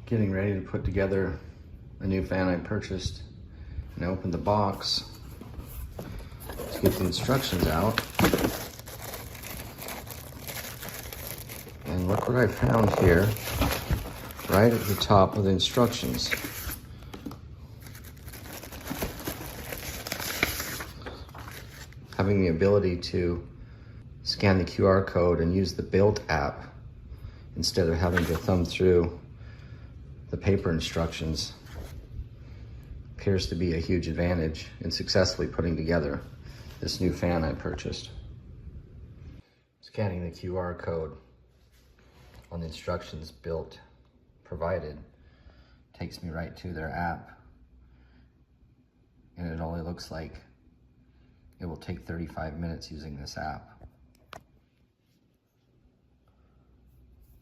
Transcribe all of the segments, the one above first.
Getting ready to put together a new fan I purchased, and I opened the box to get the instructions out. And look what I found here, right at the top of the instructions. Having the ability to scan the QR code and use the BILT app instead of having to thumb through the paper instructions appears to be a huge advantage in successfully putting together this new fan I purchased. Scanning the QR code on the instructions BILT provided takes me right to their app, and it only looks like it will take 35 minutes using this app.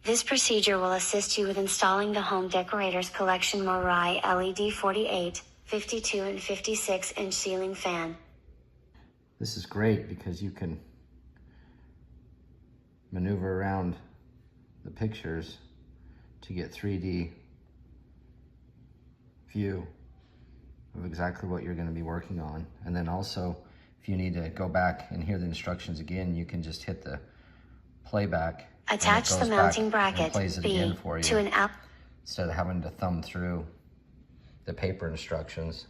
This procedure will assist you with installing the Home Decorators Collection Morai LED 48, 52 and 56 inch ceiling fan. This is great because you can maneuver around the pictures to get 3D view of exactly what you're going to be working on. And then also, if you need to go back and hear the instructions again, you can just hit the playback. Attach the mounting bracket B to an app. Instead of having to thumb through the paper instructions,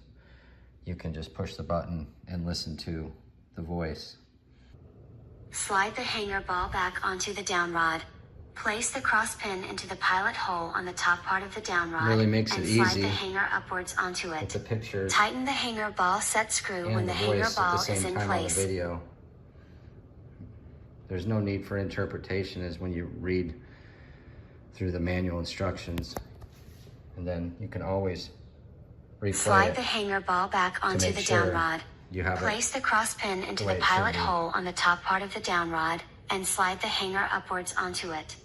you can just push the button and listen to the voice. Slide the hanger ball back onto the down rod. Place the cross pin into the pilot hole on the top part of the down rod, really makes it and slide easy the hanger upwards onto it. with the pictures. Tighten the hanger ball set screw when the hanger ball is in place. On the video. There's no need for interpretation as when you read through the manual instructions, and then you can always replay Slide the hanger ball back onto the down rod. Place the cross pin into the pilot hole on the top part of the down rod, and slide the hanger upwards onto it.